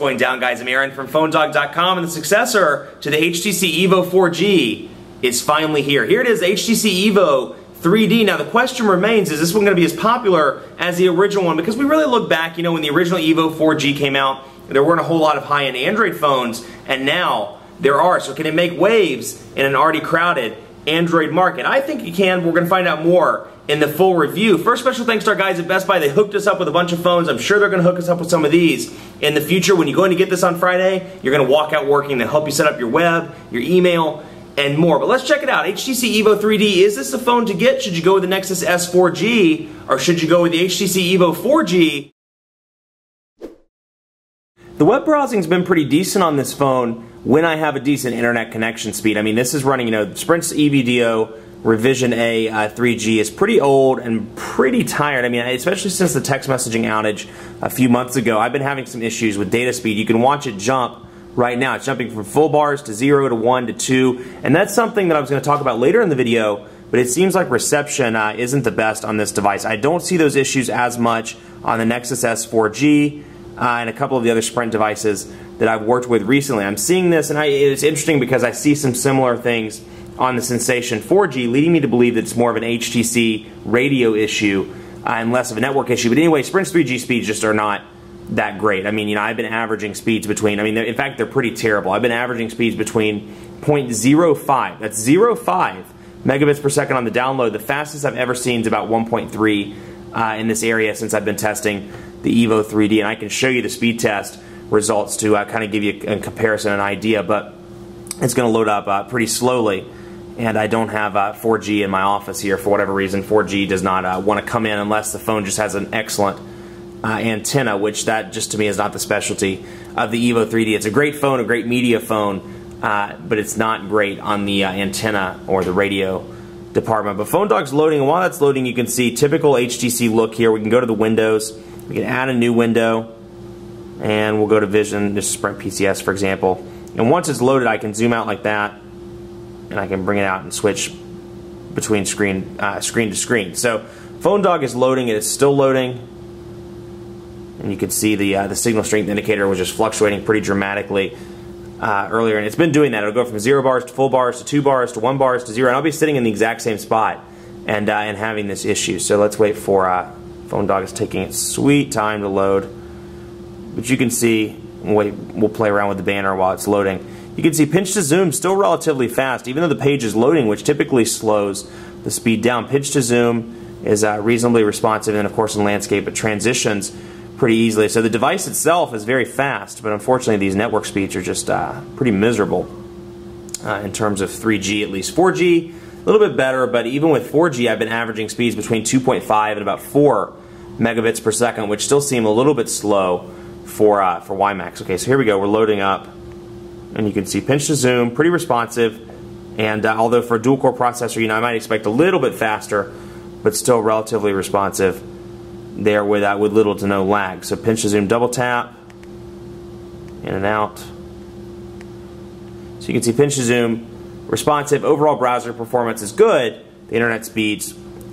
going down, guys? I'm Aaron from PhoneDog.com, and the successor to the HTC EVO 4G is finally here. Here it is, the HTC EVO 3D. Now the question remains, is this one going to be as popular as the original one? Because we really look back, you know, when the original EVO 4G came out, there weren't a whole lot of high-end Android phones, and now there are. So can it make waves in an already crowded Android market? I think it can. We're going to find out more in the full review. First, special thanks to our guys at Best Buy. They hooked us up with a bunch of phones. I'm sure they're going to hook us up with some of these in the future. When you're going to get this on Friday, you're going to walk out working. They'll help you set up your web, your email, and more. But let's check it out. HTC EVO 3D. Is this the phone to get? Should you go with the Nexus S 4G, or should you go with the HTC EVO 4G? The web browsing's been pretty decent on this phone when I have a decent internet connection speed. I mean, this is running, you know, Sprint's EVDO Revision A 3G is pretty old and pretty tired. I mean, especially since the text messaging outage a few months ago, I've been having some issues with data speed. You can watch it jump right now. It's jumping from full bars to 0 to 1 to 2, and that's something that I was going to talk about later in the video, but it seems like reception isn't the best on this device. I don't see those issues as much on the Nexus S 4G and a couple of the other Sprint devices that I've worked with recently. I'm seeing this, and it's interesting because I see some similar things on the Sensation 4G, leading me to believe that it's more of an HTC radio issue and less of a network issue. But anyway, Sprint's 3G speeds just are not that great. I mean, you know, I've been averaging speeds between, in fact, they're pretty terrible. I've been averaging speeds between 0.05, that's 0.5 megabits per second on the download. The fastest I've ever seen is about 1.3 in this area since I've been testing the EVO 3D, and I can show you the speed test results to kind of give you a comparison, an idea, but it's going to load up pretty slowly. And I don't have 4G in my office here for whatever reason. 4G does not want to come in unless the phone just has an excellent antenna, which that just to me is not the specialty of the EVO 3D. It's a great phone, a great media phone, but it's not great on the antenna or the radio department. But PhoneDog's loading, and while that's loading, you can see typical HTC look here. We can go to the windows, we can add a new window, and we'll go to Vision, this is Sprint PCS for example. And once it's loaded, I can zoom out like that, and I can bring it out and switch between screen to screen. So PhoneDog is loading, it is still loading, and you can see the signal strength indicator was just fluctuating pretty dramatically earlier, and it's been doing that. It'll go from 0 bars to full bars to 2 bars to 1 bars to 0, and I'll be sitting in the exact same spot and having this issue. So let's wait for PhoneDog is taking its sweet time to load, but you can see, we'll play around with the banner while it's loading. You can see pinch to zoom still relatively fast, even though the page is loading, which typically slows the speed down. Pinch to zoom is reasonably responsive, and of course in landscape it transitions pretty easily. So the device itself is very fast, but unfortunately these network speeds are just pretty miserable in terms of 3G at least. 4G, a little bit better, but even with 4G I've been averaging speeds between 2.5 and about 4 megabits per second, which still seem a little bit slow for WiMAX. Okay, so here we go, we're loading up. And you can see pinch to zoom, pretty responsive, and although for a dual-core processor, you know, I might expect a little bit faster, but still relatively responsive there with little to no lag. So pinch to zoom, double tap, in and out. So you can see pinch to zoom, responsive, overall browser performance is good, the internet speeds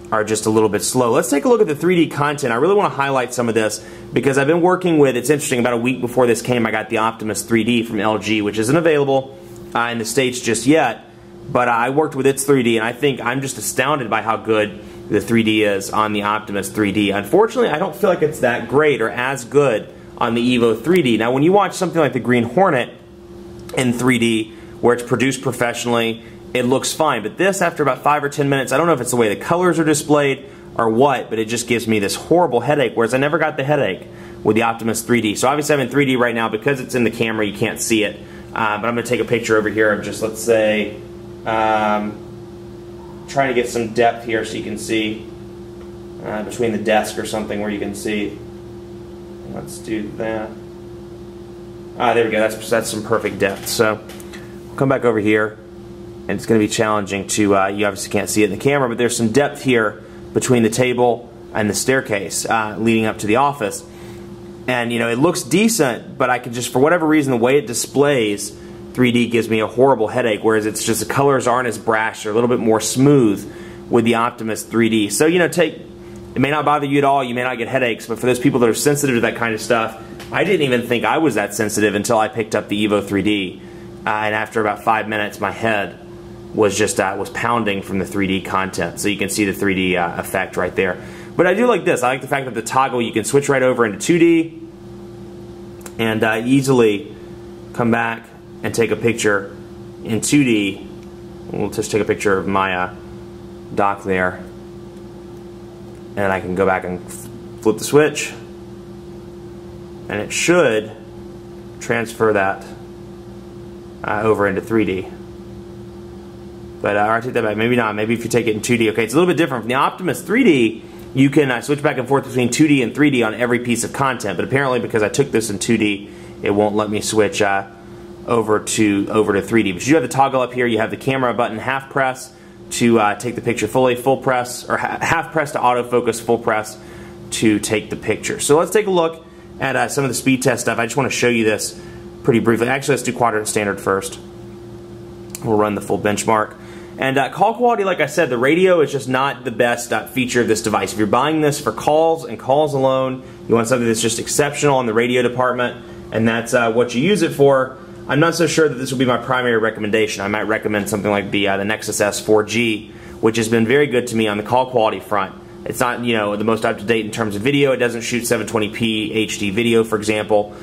are just a little bit slow. Let's take a look at the 3D content. I really want to highlight some of this because I've been working with, it's interesting, about a week before this came I got the Optimus 3D from LG, which isn't available in the States just yet, but I worked with its 3D, and I think I'm just astounded by how good the 3D is on the Optimus 3D. Unfortunately, I don't feel like it's that great or as good on the EVO 3D. Now when you watch something like the Green Hornet in 3D, where it's produced professionally, it looks fine, but this, after about 5 or 10 minutes, I don't know if it's the way the colors are displayed or what, but it just gives me this horrible headache, whereas I never got the headache with the Optimus 3D. So obviously I'm in 3D right now. Because it's in the camera, you can't see it, but I'm going to take a picture over here of just, let's say, trying to get some depth here so you can see between the desk or something where you can see. Let's do that. There we go, that's some perfect depth. So we'll come back over here. And it's going to be challenging to, you obviously can't see it in the camera, but there's some depth here between the table and the staircase leading up to the office. And you know, it looks decent, but I could just, for whatever reason, the way it displays 3D gives me a horrible headache, whereas it's just the colors aren't as brash, or a little bit more smooth with the Optimus 3D. So, you know, take It may not bother you at all, you may not get headaches, but for those people that are sensitive to that kind of stuff, I didn't even think I was that sensitive until I picked up the EVO 3D. And after about 5 minutes, my head was just was pounding from the 3D content. So you can see the 3D effect right there. But I do like this. I like the fact that the toggle, you can switch right over into 2D and easily come back and take a picture in 2D. We'll just take a picture of my dock there. And I can go back and flip the switch. And it should transfer that over into 3D. But I'll take that back. Maybe not. Maybe if you take it in 2D. Okay, it's a little bit different. From the Optimus 3D, you can switch back and forth between 2D and 3D on every piece of content. But apparently, because I took this in 2D, it won't let me switch over to 3D. But you have the toggle up here. You have the camera button, half press to take the picture fully, full press, or half press to autofocus, full press to take the picture. So let's take a look at some of the speed test stuff. I just want to show you this pretty briefly. Actually, let's do quadrant standard first. We'll run the full benchmark. And call quality, like I said, the radio is just not the best feature of this device. If you're buying this for calls and calls alone, you want something that's just exceptional in the radio department, and that's what you use it for, I'm not so sure that this will be my primary recommendation. I might recommend something like the Nexus S 4G, which has been very good to me on the call quality front. It's not, you know, the most up-to-date in terms of video. It doesn't shoot 720p HD video, for example,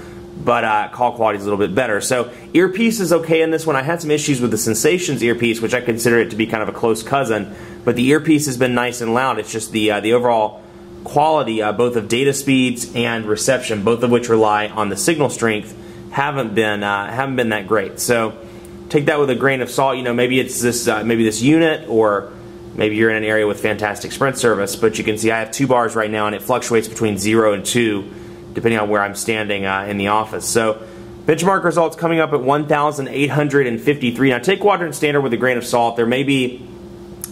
but call quality is a little bit better. So Earpiece is okay in this one. I had some issues with the Sensations Earpiece, which I consider it to be kind of a close cousin, but the Earpiece has been nice and loud. It's just the overall quality, both of data speeds and reception, both of which rely on the signal strength, haven't been that great. So take that with a grain of salt. You know, maybe it's this this unit, or maybe you're in an area with fantastic Sprint service. But you can see I have 2 bars right now, and it fluctuates between 0 and 2 depending on where I'm standing in the office. So benchmark results coming up at 1,853. Now take quadrant standard with a grain of salt. There may be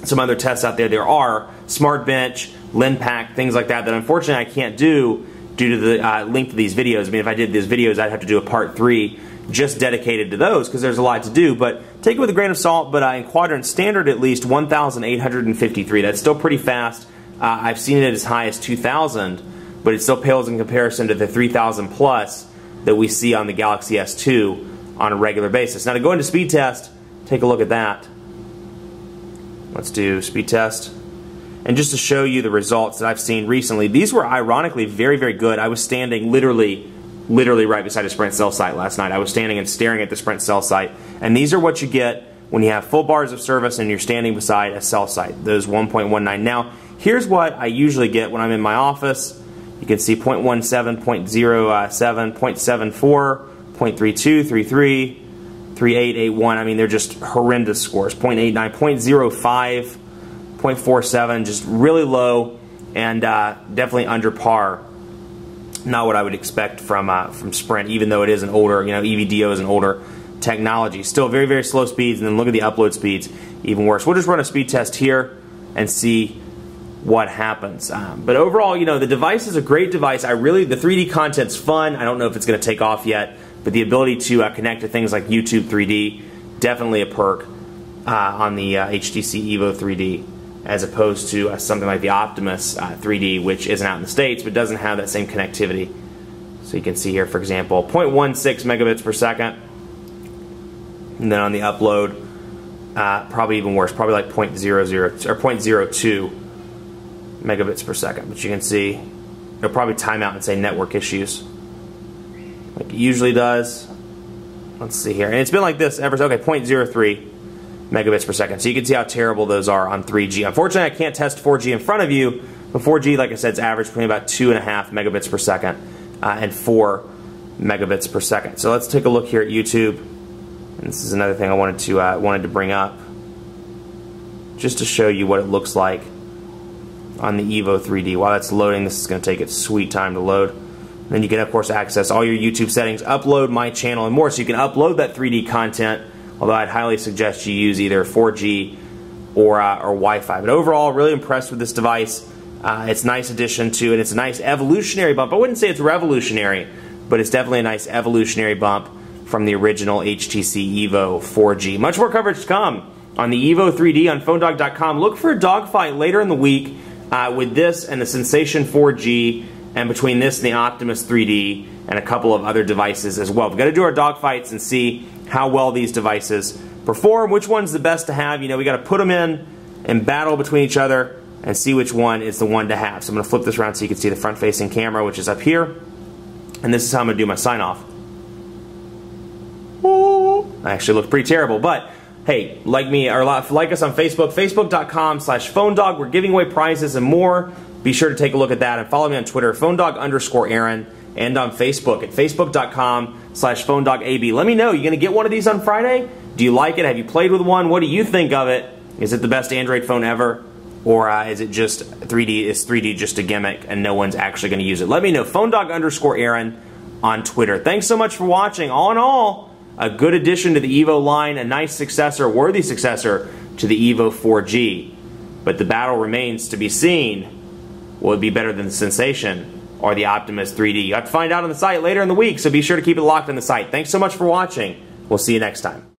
some other tests out there. There are Smart Bench, LinPack, things like that unfortunately I can't do due to the length of these videos. I mean, if I did these videos, I'd have to do a part 3 just dedicated to those because there's a lot to do. But take it with a grain of salt. But in quadrant standard, at least 1,853. That's still pretty fast. I've seen it as high as 2,000, but it still pales in comparison to the 3,000 plus that we see on the Galaxy S2 on a regular basis. Now to go into speed test, take a look at that. Let's do speed test. And just to show you the results that I've seen recently, these were ironically very, very good. I was standing literally right beside a Sprint cell site last night. I was standing and staring at the Sprint cell site. And these are what you get when you have full bars of service and you're standing beside a cell site, those 1.19. Now, here's what I usually get when I'm in my office. You can see 0.17, 0.07, 0.74, 0.32, 33, 3.881. I mean, they're just horrendous scores. 0.89, 0.05, 0.47, just really low and definitely under par. Not what I would expect from Sprint, even though it is an older, you know, EVDO is an older technology. Still very, very slow speeds, and then look at the upload speeds, even worse. We'll just run a speed test here and see what happens. But overall, you know, the device is a great device. The 3D content's fun. I don't know if it's going to take off yet, but the ability to connect to things like YouTube 3D, definitely a perk on the HTC EVO 3D, as opposed to something like the Optimus 3D, which isn't out in the States, but doesn't have that same connectivity. So you can see here, for example, 0.16 megabits per second. And then on the upload, probably even worse, probably like 0.00 or 0.02 megabits per second. But you can see it'll probably time out and say network issues, like it usually does. Let's see here. And it's been like this ever since. Okay, 0.03 megabits per second. So you can see how terrible those are on 3G. Unfortunately, I can't test 4G in front of you, but 4G, like I said, is average between about 2.5 megabits per second and 4 megabits per second. So let's take a look here at YouTube. And this is another thing I wanted to bring up, just to show you what it looks like on the EVO 3D. While that's loading, this is going to take its sweet time to load. And then you can, of course, access all your YouTube settings, upload my channel, and more. So you can upload that 3D content, although I'd highly suggest you use either 4G or Wi-Fi. But overall, really impressed with this device. It's a nice addition to, and it's a nice evolutionary bump. I wouldn't say it's revolutionary, but it's definitely a nice evolutionary bump from the original HTC EVO 4G. Much more coverage to come on the EVO 3D on PhoneDog.com. Look for a dogfight later in the week with this and the Sensation 4G, and between this and the Optimus 3D and a couple of other devices as well. We've got to do our dogfights and see how well these devices perform, which one's the best to have. You know, we got to put them in and battle between each other and see which one is the one to have. So I'm going to flip this around so you can see the front-facing camera, which is up here. And this is how I'm going to do my sign-off. I actually look pretty terrible, but hey, like me or like us on Facebook, facebook.com/PhoneDog. We're giving away prizes and more. Be sure to take a look at that, and follow me on Twitter, PhoneDog_Aaron, and on Facebook at facebook.com/PhoneDogAB. Let me know, you going to get one of these on Friday? Do you like it? Have you played with one? What do you think of it? Is it the best Android phone ever? Or is it just 3D? Is 3D just a gimmick and no one's actually going to use it? Let me know, PhoneDog_Aaron on Twitter. Thanks so much for watching. All in all, a good addition to the EVO line, a nice successor, worthy successor to the EVO 4G. But the battle remains to be seen. Will it be better than the Sensation or the Optimus 3D? You have to find out on the site later in the week, so be sure to keep it locked on the site. Thanks so much for watching. We'll see you next time.